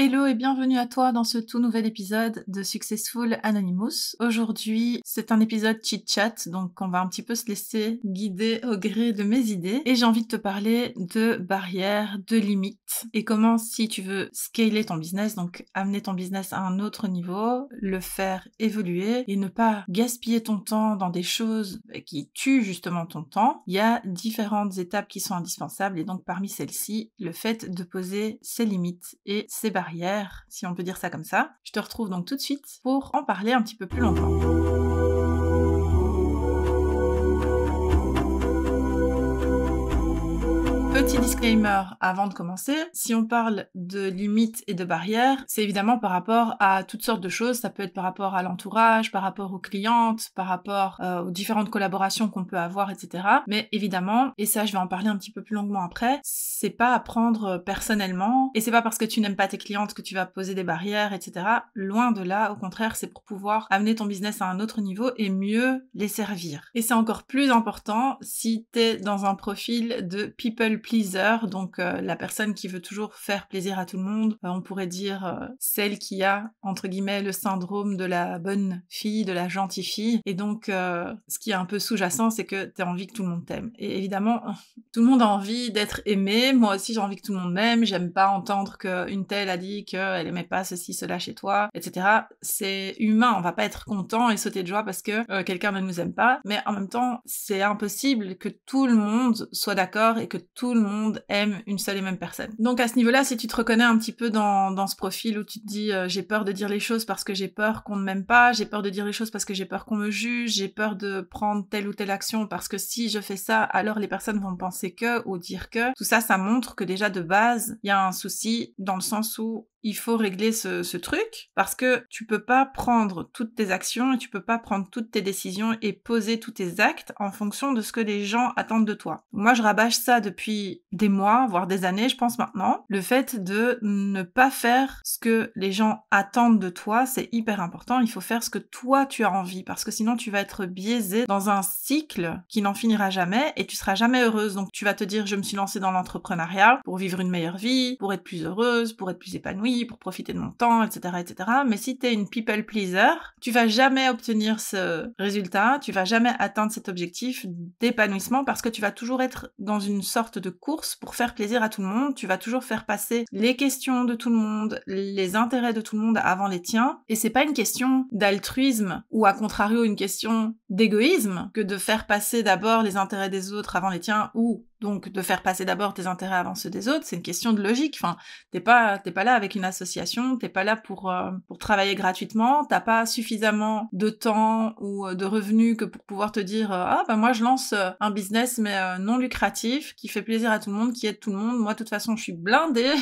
Hello et bienvenue à toi dans ce tout nouvel épisode de Successful Anonymous. Aujourd'hui, c'est un épisode chit-chat, donc on va un petit peu se laisser guider au gré de mes idées. Et j'ai envie de te parler de barrières, de limites, et comment si tu veux scaler ton business, donc amener ton business à un autre niveau, le faire évoluer et ne pas gaspiller ton temps dans des choses qui tuent justement ton temps, il y a différentes étapes qui sont indispensables et donc parmi celles-ci, le fait de poser ses limites et ses barrières, si on peut dire ça comme ça. Je te retrouve donc tout de suite pour en parler un petit peu plus longtemps. Petit disclaimer avant de commencer, si on parle de limites et de barrières, c'est évidemment par rapport à toutes sortes de choses, ça peut être par rapport à l'entourage, par rapport aux clientes, par rapport aux différentes collaborations qu'on peut avoir, etc. Mais évidemment, et ça je vais en parler un petit peu plus longuement après, c'est pas à prendre personnellement, et c'est pas parce que tu n'aimes pas tes clientes que tu vas poser des barrières, etc. Loin de là, au contraire, c'est pour pouvoir amener ton business à un autre niveau et mieux les servir. Et c'est encore plus important si t'es dans un profil de people pleaser, donc la personne qui veut toujours faire plaisir à tout le monde, on pourrait dire celle qui a, entre guillemets, le syndrome de la bonne fille, de la gentille fille, et donc ce qui est un peu sous-jacent, c'est que t'as envie que tout le monde t'aime. Et évidemment, tout le monde a envie d'être aimé, moi aussi j'ai envie que tout le monde m'aime, j'aime pas entendre qu'une telle a dit qu'elle aimait pas ceci, cela chez toi, etc. C'est humain, on va pas être content et sauter de joie parce que quelqu'un ne nous aime pas, mais en même temps, c'est impossible que tout le monde soit d'accord et que tout le monde aime une seule et même personne. Donc à ce niveau-là, si tu te reconnais un petit peu dans ce profil où tu te dis j'ai peur de dire les choses parce que j'ai peur qu'on ne m'aime pas, j'ai peur de dire les choses parce que j'ai peur qu'on me juge, j'ai peur de prendre telle ou telle action parce que si je fais ça, alors les personnes vont penser que ou dire que, tout ça, ça montre que déjà de base, il y a un souci dans le sens où il faut régler ce truc parce que tu peux pas prendre toutes tes actions et tu peux pas prendre toutes tes décisions et poser tous tes actes en fonction de ce que les gens attendent de toi. Moi, je rabâche ça depuis des mois, voire des années, je pense maintenant. Le fait de ne pas faire ce que les gens attendent de toi, c'est hyper important. Il faut faire ce que toi tu as envie parce que sinon tu vas être biaisé dans un cycle qui n'en finira jamais et tu seras jamais heureuse. Donc tu vas te dire je me suis lancée dans l'entrepreneuriat pour vivre une meilleure vie, pour être plus heureuse, pour être plus épanouie, pour profiter de mon temps, etc., etc. Mais si t'es une people pleaser, tu vas jamais obtenir ce résultat, tu vas jamais atteindre cet objectif d'épanouissement parce que tu vas toujours être dans une sorte de course pour faire plaisir à tout le monde, tu vas toujours faire passer les questions de tout le monde, les intérêts de tout le monde avant les tiens, et c'est pas une question d'altruisme ou à contrario une question d'égoïsme que de faire passer d'abord les intérêts des autres avant les tiens ou donc de faire passer d'abord tes intérêts avant ceux des autres, c'est une question de logique. Enfin, t'es pas là avec une association, t'es pas là pour travailler gratuitement, t'as pas suffisamment de temps ou de revenus que pour pouvoir te dire ah bah moi je lance un business mais non lucratif qui fait plaisir à tout le monde, qui aide tout le monde. Moi de toute façon je suis blindée,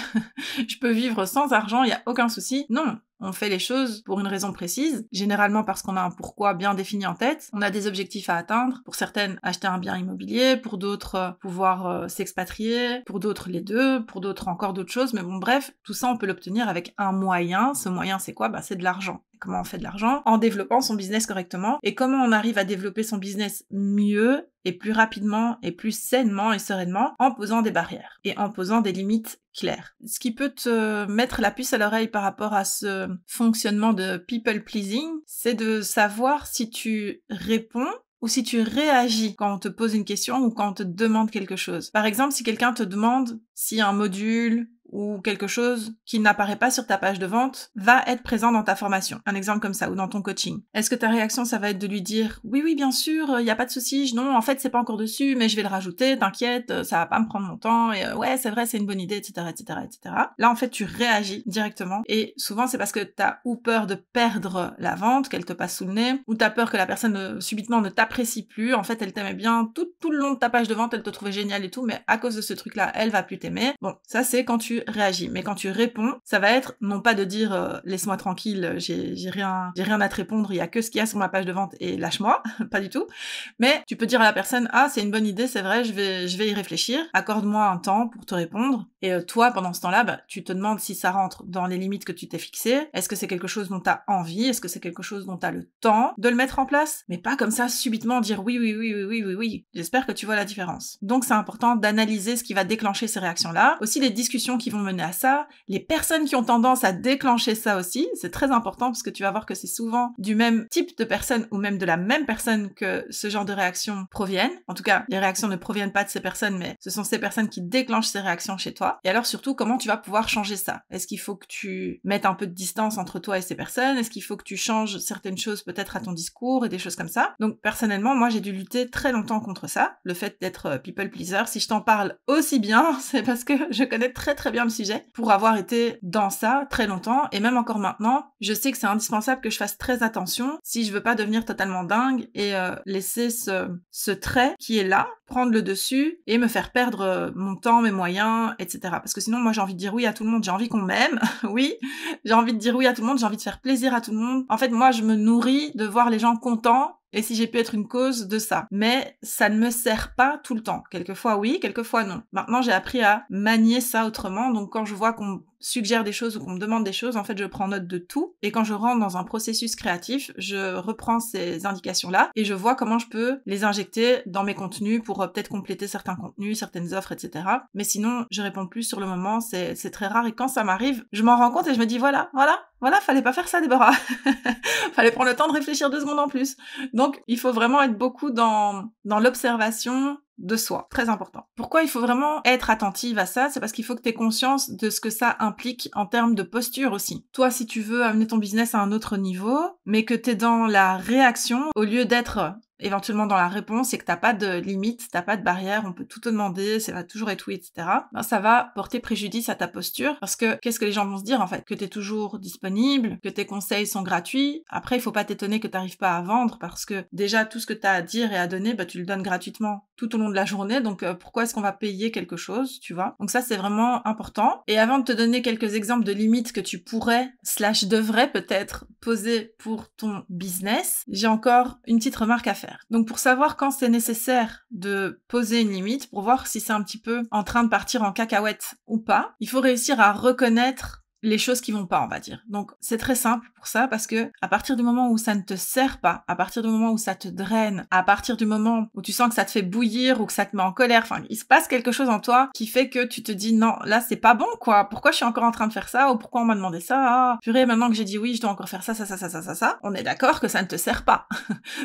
je peux vivre sans argent, il y a aucun souci. Non. On fait les choses pour une raison précise, généralement parce qu'on a un pourquoi bien défini en tête, on a des objectifs à atteindre, pour certaines acheter un bien immobilier, pour d'autres pouvoir s'expatrier, pour d'autres les deux, pour d'autres encore d'autres choses, mais bon bref, tout ça on peut l'obtenir avec un moyen, ce moyen c'est quoi ? Bah c'est de l'argent. Comment on fait de l'argent ? En développant son business correctement. Et comment on arrive à développer son business mieux et plus rapidement et plus sainement et sereinement ? En posant des barrières et en posant des limites claires. Ce qui peut te mettre la puce à l'oreille par rapport à ce fonctionnement de people pleasing, c'est de savoir si tu réponds ou si tu réagis quand on te pose une question ou quand on te demande quelque chose. Par exemple, si quelqu'un te demande si un module ou quelque chose qui n'apparaît pas sur ta page de vente va être présent dans ta formation. Un exemple comme ça, ou dans ton coaching. Est-ce que ta réaction, ça va être de lui dire « Oui, bien sûr, y a pas de souci, non, en fait, c'est pas encore dessus, mais je vais le rajouter, t'inquiète, ça va pas me prendre mon temps, et ouais, c'est vrai, c'est une bonne idée, etc., etc., etc. » Là, en fait, tu réagis directement, et souvent, c'est parce que t'as ou peur de perdre la vente, qu'elle te passe sous le nez, ou t'as peur que la personne subitement ne t'apprécie plus, en fait, elle t'aimait bien tout le long de ta page de vente, elle te trouvait génial et tout, mais à cause de ce truc-là, elle va plus t'aimer. Bon, ça, c'est quand tu réagis. Mais quand tu réponds, ça va être non pas de dire laisse-moi tranquille, j'ai rien à te répondre, il y a que ce qu'il y a sur ma page de vente et lâche-moi, pas du tout. Mais tu peux dire à la personne ah c'est une bonne idée, c'est vrai, je vais y réfléchir, accorde-moi un temps pour te répondre. Et toi pendant ce temps-là, bah, tu te demandes si ça rentre dans les limites que tu t'es fixées. Est-ce que c'est quelque chose dont t'as envie? Est-ce que c'est quelque chose dont t'as le temps de le mettre en place? Mais pas comme ça subitement dire oui. J'espère que tu vois la différence. Donc c'est important d'analyser ce qui va déclencher ces réactions-là. Aussi les discussions qui qui vont mener à ça, les personnes qui ont tendance à déclencher ça aussi, c'est très important parce que tu vas voir que c'est souvent du même type de personne ou même de la même personne que ce genre de réactions proviennent. En tout cas, les réactions ne proviennent pas de ces personnes, mais ce sont ces personnes qui déclenchent ces réactions chez toi. Et alors surtout, comment tu vas pouvoir changer ça? Est-ce qu'il faut que tu mettes un peu de distance entre toi et ces personnes? Est-ce qu'il faut que tu changes certaines choses peut-être à ton discours et des choses comme ça? Donc personnellement, moi j'ai dû lutter très longtemps contre ça, le fait d'être people pleaser. Si je t'en parle aussi bien, c'est parce que je connais très très bien le sujet pour avoir été dans ça très longtemps et même encore maintenant, je sais que c'est indispensable que je fasse très attention si je veux pas devenir totalement dingue et laisser ce trait qui est là prendre le dessus et me faire perdre mon temps, mes moyens, etc. Parce que sinon, moi, j'ai envie de dire oui à tout le monde, j'ai envie qu'on m'aime, oui, j'ai envie de dire oui à tout le monde, j'ai envie de faire plaisir à tout le monde. En fait, moi, je me nourris de voir les gens contents et si j'ai pu être une cause de ça. Mais ça ne me sert pas tout le temps. Quelquefois oui, quelquefois non. Maintenant, j'ai appris à manier ça autrement. Donc, quand je vois qu'on me suggère des choses ou qu'on me demande des choses, en fait, je prends note de tout. Et quand je rentre dans un processus créatif, je reprends ces indications-là et je vois comment je peux les injecter dans mes contenus pour peut-être compléter certains contenus, certaines offres, etc. Mais sinon, je réponds plus sur le moment. C'est très rare. Et quand ça m'arrive, je m'en rends compte et je me dis voilà, fallait pas faire ça, Déborah. Fallait prendre le temps de réfléchir 2 secondes en plus. Donc, il faut vraiment être beaucoup dans l'observation de soi. Très important. Pourquoi il faut vraiment être attentive à ça? C'est parce qu'il faut que tu aies conscience de ce que ça implique en termes de posture aussi. Toi, si tu veux amener ton business à un autre niveau, mais que tu es dans la réaction, au lieu d'être éventuellement dans la réponse et que t'as pas de limite, t'as pas de barrière, on peut tout te demander, ça va toujours être oui, etc. Ben, ça va porter préjudice à ta posture parce que qu'est-ce que les gens vont se dire en fait? Que t'es toujours disponible, que tes conseils sont gratuits. Après, il faut pas t'étonner que t'arrives pas à vendre parce que déjà tout ce que t'as à dire et à donner, bah, tu le donnes gratuitement tout au long de la journée. Donc pourquoi est-ce qu'on va payer quelque chose, tu vois? Donc ça, c'est vraiment important. Et avant de te donner quelques exemples de limites que tu pourrais / devrais peut-être poser pour ton business, j'ai encore une petite remarque à faire. Donc pour savoir quand c'est nécessaire de poser une limite, pour voir si c'est un petit peu en train de partir en cacahuète ou pas, il faut réussir à reconnaître les choses qui vont pas, on va dire. Donc c'est très simple pour ça parce que à partir du moment où ça ne te sert pas, à partir du moment où ça te draine, à partir du moment où tu sens que ça te fait bouillir ou que ça te met en colère, enfin il se passe quelque chose en toi qui fait que tu te dis non, là c'est pas bon quoi, pourquoi je suis encore en train de faire ça ou pourquoi on m'a demandé ça, ah, purée maintenant que j'ai dit oui je dois encore faire ça, on est d'accord que ça ne te sert pas.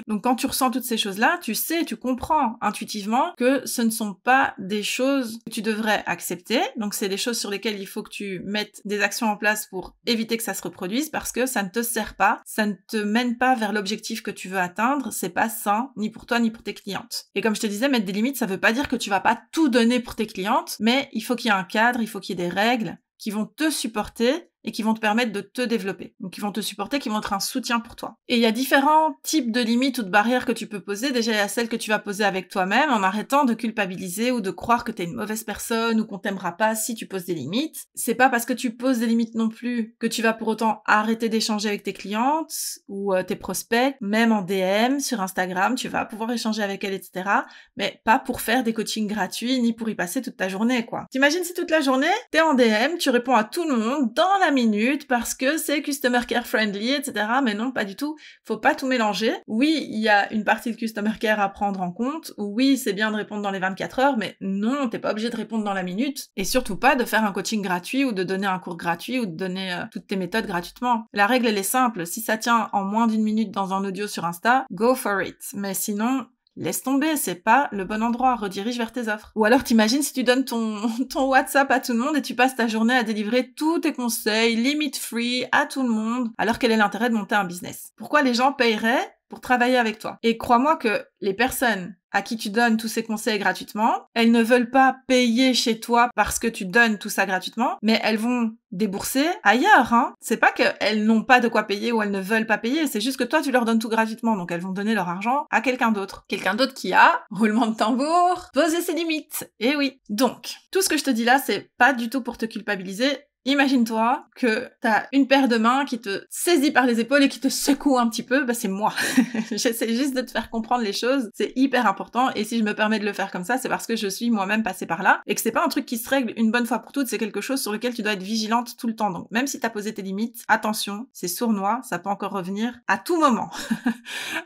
Donc quand tu ressens toutes ces choses-là, tu sais, tu comprends intuitivement que ce ne sont pas des choses que tu devrais accepter, donc c'est des choses sur lesquelles il faut que tu mettes des actions en place pour éviter que ça se reproduise parce que ça ne te sert pas, ça ne te mène pas vers l'objectif que tu veux atteindre, c'est pas sain ni pour toi ni pour tes clientes. Et comme je te disais, mettre des limites, ça veut pas dire que tu vas pas tout donner pour tes clientes, mais il faut qu'il y ait un cadre, il faut qu'il y ait des règles qui vont te supporter et qui vont te permettre de te développer. Donc, qui vont te supporter, qui vont être un soutien pour toi. Et il y a différents types de limites ou de barrières que tu peux poser. Déjà, il y a celles que tu vas poser avec toi-même en arrêtant de culpabiliser ou de croire que t'es une mauvaise personne ou qu'on t'aimera pas si tu poses des limites. C'est pas parce que tu poses des limites non plus que tu vas pour autant arrêter d'échanger avec tes clientes ou tes prospects. Même en DM, sur Instagram, tu vas pouvoir échanger avec elles, etc. Mais pas pour faire des coachings gratuits ni pour y passer toute ta journée, quoi. T'imagines si toute la journée, t'es en DM, tu réponds à tout le monde dans la minute parce que c'est customer care friendly, etc. Mais non, pas du tout. Faut pas tout mélanger. Oui, il y a une partie de customer care à prendre en compte. Oui, c'est bien de répondre dans les 24 heures, mais non, t'es pas obligé de répondre dans la minute. Et surtout pas de faire un coaching gratuit ou de donner un cours gratuit ou de donner toutes tes méthodes gratuitement. La règle, elle est simple. Si ça tient en moins d'1 minute dans un audio sur Insta, go for it. Mais sinon, laisse tomber, c'est pas le bon endroit, redirige vers tes offres. Ou alors t'imagines si tu donnes ton WhatsApp à tout le monde et tu passes ta journée à délivrer tous tes conseils, limit free, à tout le monde, alors quel est l'intérêt de monter un business? Pourquoi les gens paieraient pour travailler avec toi? Et crois-moi que les personnes à qui tu donnes tous ces conseils gratuitement, elles ne veulent pas payer chez toi parce que tu donnes tout ça gratuitement, mais elles vont débourser ailleurs, hein. C'est pas qu'elles n'ont pas de quoi payer ou elles ne veulent pas payer, c'est juste que toi tu leur donnes tout gratuitement, donc elles vont donner leur argent à quelqu'un d'autre. Quelqu'un d'autre qui a, roulement de tambour, posé ses limites. Et oui. Donc, tout ce que je te dis là, c'est pas du tout pour te culpabiliser, Imagine-toi que t'as une paire de mains qui te saisit par les épaules et qui te secoue un petit peu, bah c'est moi. J'essaie juste de te faire comprendre les choses, c'est hyper important, et si je me permets de le faire comme ça, c'est parce que je suis moi-même passée par là, et que c'est pas un truc qui se règle une bonne fois pour toutes, c'est quelque chose sur lequel tu dois être vigilante tout le temps. Donc même si t'as posé tes limites, attention, c'est sournois, ça peut encore revenir à tout moment.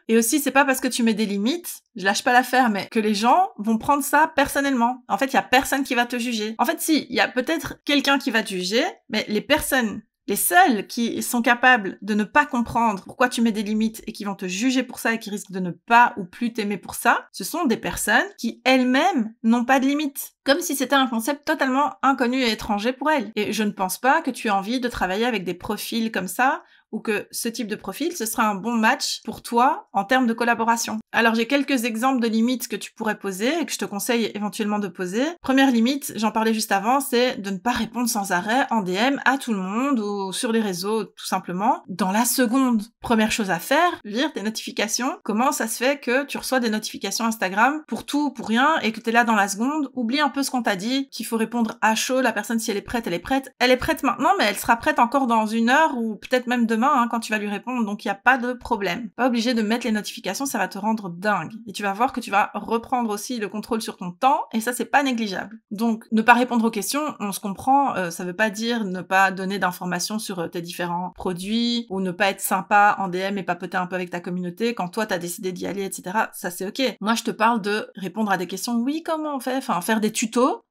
Et aussi, c'est pas parce que tu mets des limites, je lâche pas l'affaire, mais que les gens vont prendre ça personnellement. En fait, il y a personne qui va te juger. En fait, si, il y a peut-être quelqu'un qui va te juger, mais les personnes, les seuls qui sont capables de ne pas comprendre pourquoi tu mets des limites et qui vont te juger pour ça et qui risquent de ne pas ou plus t'aimer pour ça, ce sont des personnes qui elles-mêmes n'ont pas de limites. Comme si c'était un concept totalement inconnu et étranger pour elles. Et je ne pense pas que tu aies envie de travailler avec des profils comme ça, ou que ce type de profil, ce sera un bon match pour toi en termes de collaboration. Alors j'ai quelques exemples de limites que tu pourrais poser et que je te conseille éventuellement de poser. Première limite, j'en parlais juste avant, c'est de ne pas répondre sans arrêt en DM à tout le monde ou sur les réseaux tout simplement. Dans la seconde, première chose à faire, vire tes notifications. Comment ça se fait que tu reçois des notifications Instagram pour tout ou pour rien et que t'es là dans la seconde? Oublie un peu ce qu'on t'a dit, qu'il faut répondre à chaud, la personne si elle est prête, elle est prête. Elle est prête maintenant, mais elle sera prête encore dans 1 heure ou peut-être même demain quand tu vas lui répondre, donc il n'y a pas de problème. Pas obligé de mettre les notifications, ça va te rendre dingue. Et tu vas voir que tu vas reprendre aussi le contrôle sur ton temps, et ça c'est pas négligeable. Donc ne pas répondre aux questions, on se comprend, ça veut pas dire ne pas donner d'informations sur tes différents produits, ou ne pas être sympa en DM et papoter un peu avec ta communauté quand toi t'as décidé d'y aller, etc. Ça c'est ok. Moi je te parle de répondre à des questions, oui comment on fait, enfin faire des tutos,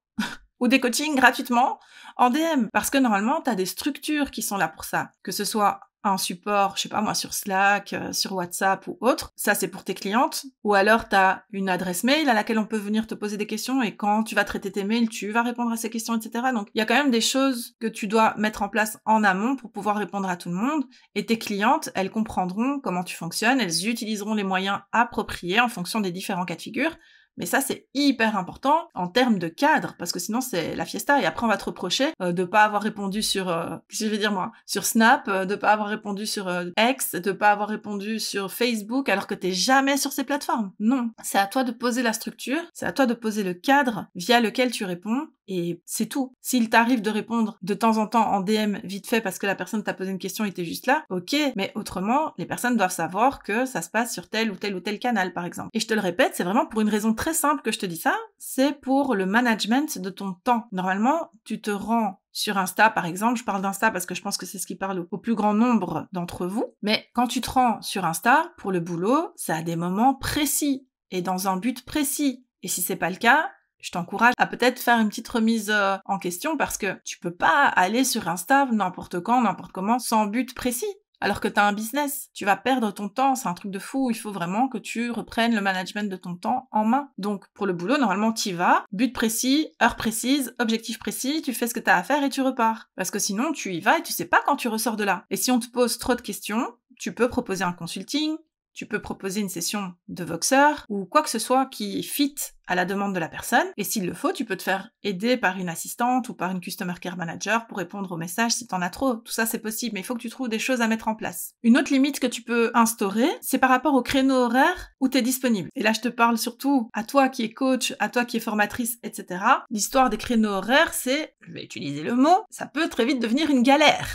ou des coachings gratuitement en DM. Parce que normalement, t'as des structures qui sont là pour ça. Que ce soit un support, je sais pas moi, sur Slack, sur WhatsApp ou autre. Ça, c'est pour tes clientes. Ou alors, t'as une adresse mail à laquelle on peut venir te poser des questions et quand tu vas traiter tes mails, tu vas répondre à ces questions, etc. Donc, il y a quand même des choses que tu dois mettre en place en amont pour pouvoir répondre à tout le monde. Et tes clientes, elles comprendront comment tu fonctionnes, elles utiliseront les moyens appropriés en fonction des différents cas de figure. Mais ça, c'est hyper important en termes de cadre, parce que sinon, c'est la fiesta, et après, on va te reprocher de pas avoir répondu sur, qu'est-ce que je vais dire moi, sur Snap, de pas avoir répondu sur X, de pas avoir répondu sur Facebook, alors que t'es jamais sur ces plateformes. Non. C'est à toi de poser la structure, c'est à toi de poser le cadre via lequel tu réponds, et c'est tout. S'il t'arrive de répondre de temps en temps en DM vite fait parce que la personne t'a posé une question et t'es juste là, ok, mais autrement, les personnes doivent savoir que ça se passe sur tel ou tel ou tel canal, par exemple. Et je te le répète, c'est vraiment pour une raison très simple que je te dis ça, c'est pour le management de ton temps. Normalement, tu te rends sur Insta, par exemple, je parle d'Insta parce que je pense que c'est ce qui parle au plus grand nombre d'entre vous, mais quand tu te rends sur Insta, pour le boulot, ça a des moments précis, et dans un but précis. Et si c'est pas le cas, je t'encourage à peut-être faire une petite remise en question parce que tu peux pas aller sur Insta n'importe quand, n'importe comment, sans but précis. Alors que t'as un business, tu vas perdre ton temps, c'est un truc de fou, il faut vraiment que tu reprennes le management de ton temps en main. Donc pour le boulot, normalement t'y vas, but précis, heure précise, objectif précis, tu fais ce que t'as à faire et tu repars. Parce que sinon tu y vas et tu sais pas quand tu ressors de là. Et si on te pose trop de questions, tu peux proposer un consulting, tu peux proposer une session de Voxer, ou quoi que ce soit qui fit à la demande de la personne, et s'il le faut, tu peux te faire aider par une assistante ou par une Customer Care Manager pour répondre aux messages si t'en as trop. Tout ça, c'est possible, mais il faut que tu trouves des choses à mettre en place. Une autre limite que tu peux instaurer, c'est par rapport au créneau horaire où t'es disponible. Et là, je te parle surtout à toi qui es coach, à toi qui es formatrice, etc. L'histoire des créneaux horaires, c'est, je vais utiliser le mot, ça peut très vite devenir une galère.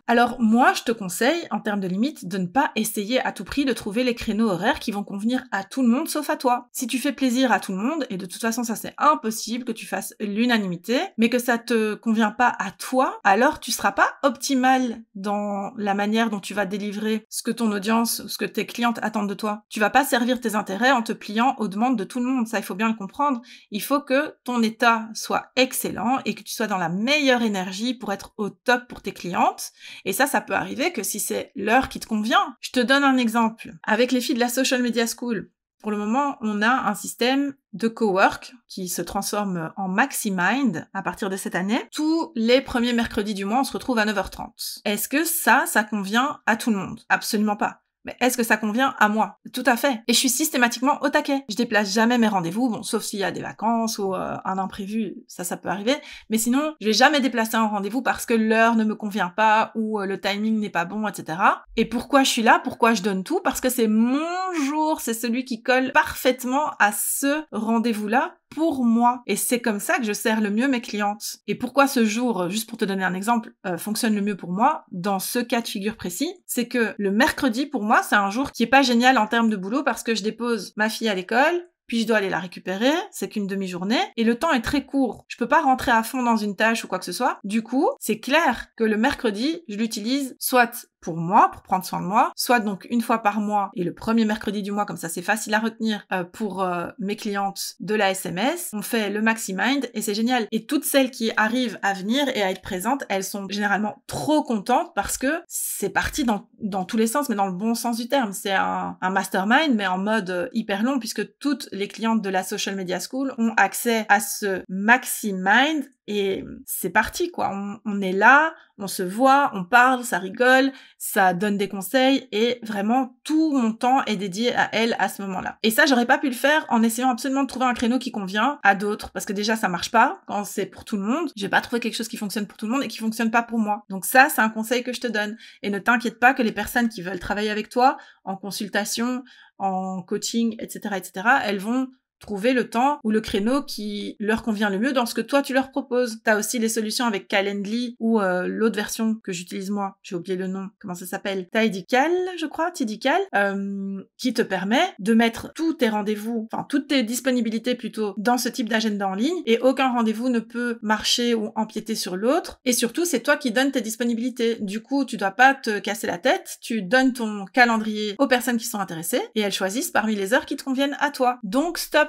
Alors moi, je te conseille, en termes de limites, de ne pas essayer à tout prix de trouver les créneaux horaires qui vont convenir à tout le monde sauf à toi. Si tu fais plaisir à tout le monde, et de toute façon ça c'est impossible que tu fasses l'unanimité, mais que ça te convient pas à toi, alors tu seras pas optimal dans la manière dont tu vas délivrer ce que ton audience, ce que tes clientes attendent de toi. Tu vas pas servir tes intérêts en te pliant aux demandes de tout le monde, ça il faut bien le comprendre. Il faut que ton état soit excellent et que tu sois dans la meilleure énergie pour être au top pour tes clientes, et ça peut arriver que si c'est l'heure qui te convient. Je te donne un exemple. Avec les filles de la Social Media School, pour le moment, on a un système de cowork qui se transforme en MaxiMind à partir de cette année. Tous les premiers mercredis du mois, on se retrouve à 9h30. Est-ce que ça convient à tout le monde? Absolument pas. Mais est-ce que ça convient à moi? Tout à fait. Et je suis systématiquement au taquet. Je déplace jamais mes rendez-vous, bon, sauf s'il y a des vacances ou un imprévu, ça peut arriver. Mais sinon, je vais jamais déplacer un rendez-vous parce que l'heure ne me convient pas ou le timing n'est pas bon, etc. Et pourquoi je suis là? Pourquoi je donne tout? Parce que c'est mon jour, c'est celui qui colle parfaitement à ce rendez-vous-là pour moi. Et c'est comme ça que je sers le mieux mes clientes. Et pourquoi ce jour, juste pour te donner un exemple, fonctionne le mieux pour moi, dans ce cas de figure précis, c'est que le mercredi, pour moi, c'est un jour qui est pas génial en termes de boulot parce que je dépose ma fille à l'école, puis je dois aller la récupérer, c'est qu'une demi-journée, et le temps est très court. Je peux pas rentrer à fond dans une tâche ou quoi que ce soit. Du coup, c'est clair que le mercredi, je l'utilise soit pour moi, pour prendre soin de moi, soit donc une fois par mois, et le premier mercredi du mois, comme ça c'est facile à retenir pour mes clientes de la SMS, on fait le Maximind, et c'est génial. Et toutes celles qui arrivent à venir et à être présentes, elles sont généralement trop contentes parce que c'est parti dans tous les sens, mais dans le bon sens du terme. C'est un mastermind, mais en mode hyper long, puisque toutes les clientes de la Social Media School ont accès à ce Maximind, et c'est parti, quoi. On est là, on se voit, on parle, ça rigole, ça donne des conseils, et vraiment tout mon temps est dédié à elle à ce moment-là. Et ça, j'aurais pas pu le faire en essayant absolument de trouver un créneau qui convient à d'autres, parce que déjà ça marche pas quand c'est pour tout le monde. Je vais pas trouver quelque chose qui fonctionne pour tout le monde et qui fonctionne pas pour moi. Donc ça, c'est un conseil que je te donne. Et ne t'inquiète pas que les personnes qui veulent travailler avec toi en consultation, en coaching, etc., elles vont trouver le temps ou le créneau qui leur convient le mieux dans ce que toi tu leur proposes. T'as aussi les solutions avec Calendly ou l'autre version que j'utilise moi, j'ai oublié le nom, comment ça s'appelle, Tidycal, je crois, Tidycal, qui te permet de mettre tous tes rendez-vous, enfin toutes tes disponibilités plutôt, dans ce type d'agenda en ligne, et aucun rendez-vous ne peut marcher ou empiéter sur l'autre, et surtout c'est toi qui donnes tes disponibilités. Du coup, tu dois pas te casser la tête, tu donnes ton calendrier aux personnes qui sont intéressées, et elles choisissent parmi les heures qui te conviennent à toi. Donc stop.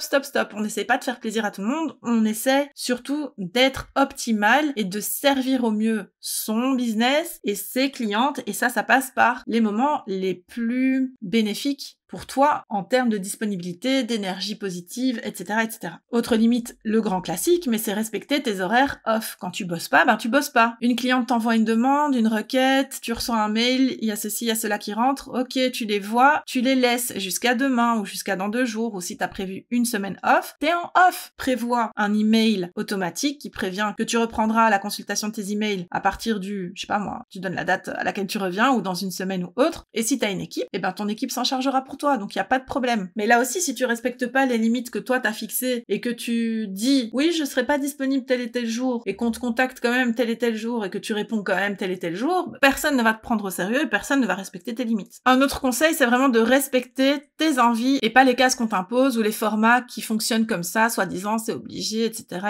On n'essaie pas de faire plaisir à tout le monde, on essaie surtout d'être optimal et de servir au mieux son business et ses clientes, et ça passe par les moments les plus bénéfiques pour toi en termes de disponibilité, d'énergie positive, etc. Autre limite, le grand classique, mais c'est respecter tes horaires off. Quand tu bosses pas, tu bosses pas. Une cliente t'envoie une demande, une requête, tu reçois un mail, il y a ceci, il y a cela qui rentre, ok, tu les vois, tu les laisses jusqu'à demain ou jusqu'à dans 2 jours, ou si t'as prévu une semaine off, t'es en off. Prévois un email automatique qui prévient que tu reprendras la consultation de tes emails à partir du, je sais pas moi, tu donnes la date à laquelle tu reviens ou dans une semaine ou autre, et si t'as une équipe, ton équipe s'en chargera pour toi, donc il y a pas de problème. Mais là aussi, si tu respectes pas les limites que toi t'as fixées et que tu dis oui, je serai pas disponible tel et tel jour, et qu'on te contacte quand même tel et tel jour, et que tu réponds quand même tel et tel jour, personne ne va te prendre au sérieux et personne ne va respecter tes limites. Un autre conseil, c'est vraiment de respecter tes envies et pas les cases qu'on t'impose ou les formats qui fonctionnent comme ça, soi-disant c'est obligé, etc.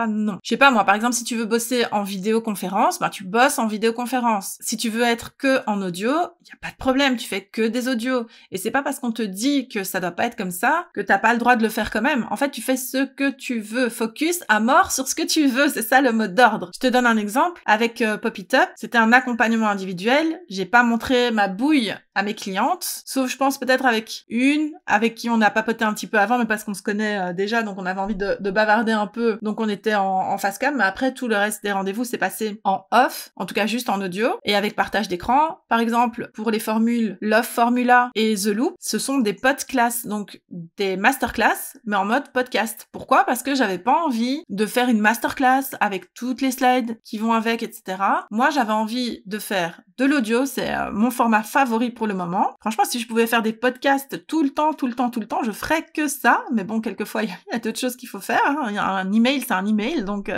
Non. Je sais pas moi, par exemple, si tu veux bosser en vidéoconférence, tu bosses en vidéoconférence. Si tu veux être que en audio, y a pas de problème, tu fais que des audios. Et c'est pas parce qu'on te dit que ça doit pas être comme ça que t'as pas le droit de le faire quand même. En fait, tu fais ce que tu veux. Focus à mort sur ce que tu veux. C'est ça le mot d'ordre. Je te donne un exemple. Avec Pop It Up, c'était un accompagnement individuel. J'ai pas montré ma bouille à mes clientes, sauf je pense peut-être avec une, avec qui on a papoté un petit peu avant, mais parce qu'on se connaît déjà, donc on avait envie de bavarder un peu, donc on était en face cam, mais après tout le reste des rendez-vous s'est passé en off, en tout cas juste en audio, et avec partage d'écran. Par exemple, pour les formules Love Formula et The Loop, ce sont des podcasts, donc des masterclass, mais en mode podcast. Pourquoi? Parce que j'avais pas envie de faire une masterclass avec toutes les slides qui vont avec, etc. Moi, j'avais envie de faire de l'audio, c'est mon format favori pour le moment. Franchement, si je pouvais faire des podcasts tout le temps, je ferais que ça, mais bon, quelquefois, il y a d'autres choses qu'il faut faire, hein. Il y a un email, c'est un email, donc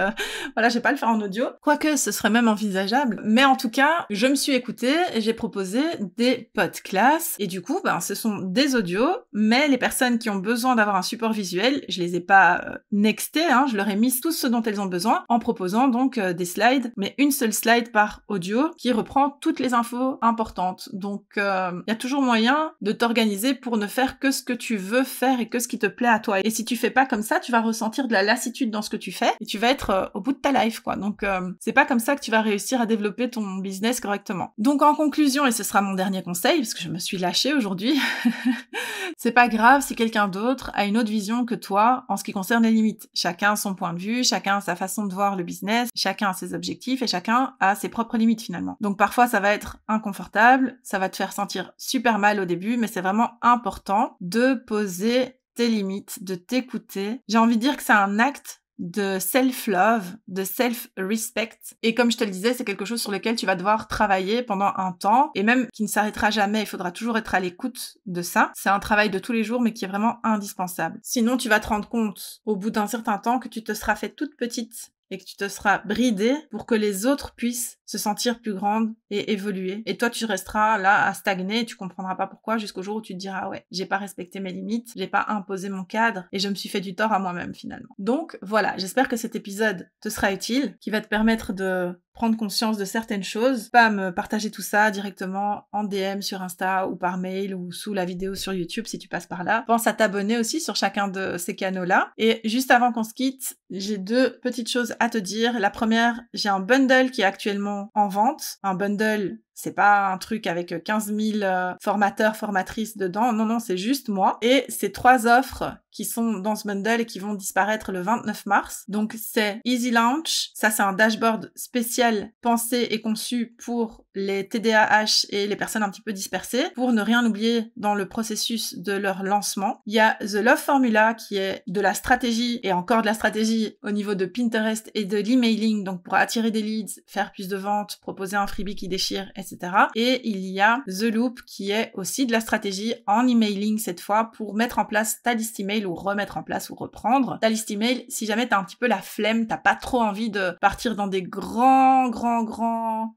voilà, je vais pas le faire en audio. Quoique, ce serait même envisageable. Mais en tout cas, je me suis écoutée et j'ai proposé des podcasts, et du coup, ce sont des audios, mais les personnes qui ont besoin d'avoir un support visuel, je les ai pas nextés, hein, je leur ai mis tout ce dont elles ont besoin, en proposant donc des slides, mais une seule slide par audio, qui reprend toutes les infos importantes. Donc, il y a toujours moyen de t'organiser pour ne faire que ce que tu veux faire et que ce qui te plaît à toi. Et si tu fais pas comme ça, tu vas ressentir de la lassitude dans ce que tu fais et tu vas être au bout de ta life, quoi. Donc, c'est pas comme ça que tu vas réussir à développer ton business correctement. Donc, en conclusion, et ce sera mon dernier conseil, parce que je me suis lâchée aujourd'hui, C'est pas grave si quelqu'un d'autre a une autre vision que toi en ce qui concerne les limites. Chacun a son point de vue, chacun a sa façon de voir le business, chacun a ses objectifs et chacun a ses propres limites finalement. Donc parfois ça va être inconfortable, ça va te faire sentir super mal au début, mais c'est vraiment important de poser tes limites, de t'écouter. J'ai envie de dire que c'est un acte de self-love, de self-respect. Et comme je te le disais, c'est quelque chose sur lequel tu vas devoir travailler pendant un temps et même qui ne s'arrêtera jamais. Il faudra toujours être à l'écoute de ça. C'est un travail de tous les jours, mais qui est vraiment indispensable. Sinon, tu vas te rendre compte au bout d'un certain temps que tu te seras fait toute petite et que tu te seras bridée pour que les autres puissent se sentir plus grandes et évoluer. Et toi, tu resteras là à stagner et tu comprendras pas pourquoi jusqu'au jour où tu te diras ah ouais, j'ai pas respecté mes limites, j'ai pas imposé mon cadre et je me suis fait du tort à moi-même finalement. Donc voilà, j'espère que cet épisode te sera utile, qui va te permettre de prendre conscience de certaines choses, pas me partager tout ça directement en DM sur Insta ou par mail ou sous la vidéo sur YouTube si tu passes par là. Pense à t'abonner aussi sur chacun de ces canaux-là. Et juste avant qu'on se quitte, j'ai 2 petites choses à te dire. La première, j'ai un bundle qui est actuellement en vente. Un bundle, c'est pas un truc avec 15 000 formateurs, formatrices dedans. Non, c'est juste moi. Et c'est 3 offres qui sont dans ce bundle et qui vont disparaître le 29 mars. Donc c'est Easy Launch. Ça, c'est un dashboard spécial pensé et conçu pour les TDAH et les personnes un petit peu dispersées pour ne rien oublier dans le processus de leur lancement. Il y a The Love Formula qui est de la stratégie et encore de la stratégie au niveau de Pinterest et de l'emailing, donc pour attirer des leads, faire plus de ventes, proposer un freebie qui déchire, etc. Et il y a The Loop qui est aussi de la stratégie en emailing cette fois pour mettre en place ta liste email ou remettre en place ou reprendre ta liste email si jamais t'as un petit peu la flemme, t'as pas trop envie de partir dans des grands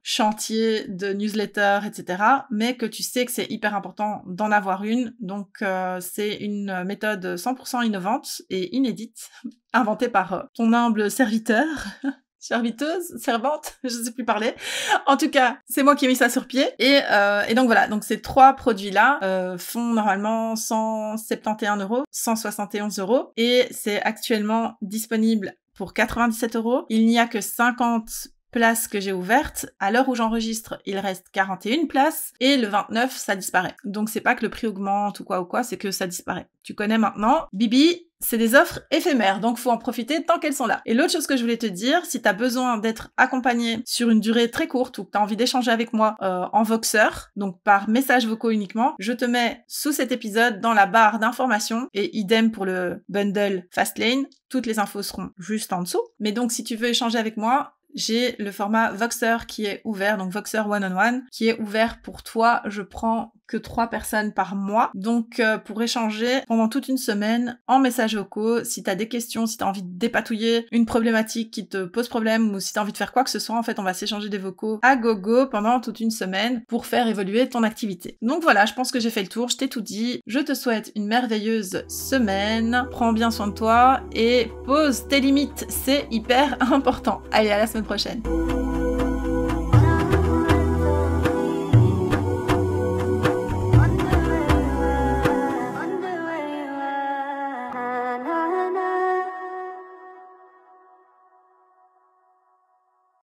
chantiers de newsletter, etc. mais que tu sais que c'est hyper important d'en avoir une. Donc c'est une méthode 100% innovante et inédite, inventée par ton humble serviteur. Serviteuse, servante, je sais plus parler. En tout cas, c'est moi qui ai mis ça sur pied. Et donc voilà, donc ces 3 produits-là font normalement 171 €, 171 €. Et c'est actuellement disponible pour 97 €. Il n'y a que 50 places que j'ai ouvertes. À l'heure où j'enregistre, il reste 41 places. Et le 29, ça disparaît. Donc c'est pas que le prix augmente ou quoi, c'est que ça disparaît. Tu connais maintenant. Bibi, c'est des offres éphémères, donc faut en profiter tant qu'elles sont là. Et l'autre chose que je voulais te dire, si t'as besoin d'être accompagné sur une durée très courte ou que t'as envie d'échanger avec moi en Voxer, donc par messages vocaux uniquement, je te mets sous cet épisode dans la barre d'informations et idem pour le bundle Fastlane. Toutes les infos seront juste en dessous. Mais donc si tu veux échanger avec moi, j'ai le format Voxer qui est ouvert, donc Voxer One-on-One, qui est ouvert pour toi. Je prends que 3 personnes par mois. Donc, pour échanger pendant toute une semaine en messages vocaux, si t'as des questions, si t'as envie de dépatouiller une problématique qui te pose problème ou si t'as envie de faire quoi que ce soit, en fait, on va s'échanger des vocaux à gogo pendant toute une semaine pour faire évoluer ton activité. Donc voilà, je pense que j'ai fait le tour, je t'ai tout dit. Je te souhaite une merveilleuse semaine. Prends bien soin de toi et pose tes limites, c'est hyper important. Allez, à la semaine prochaine.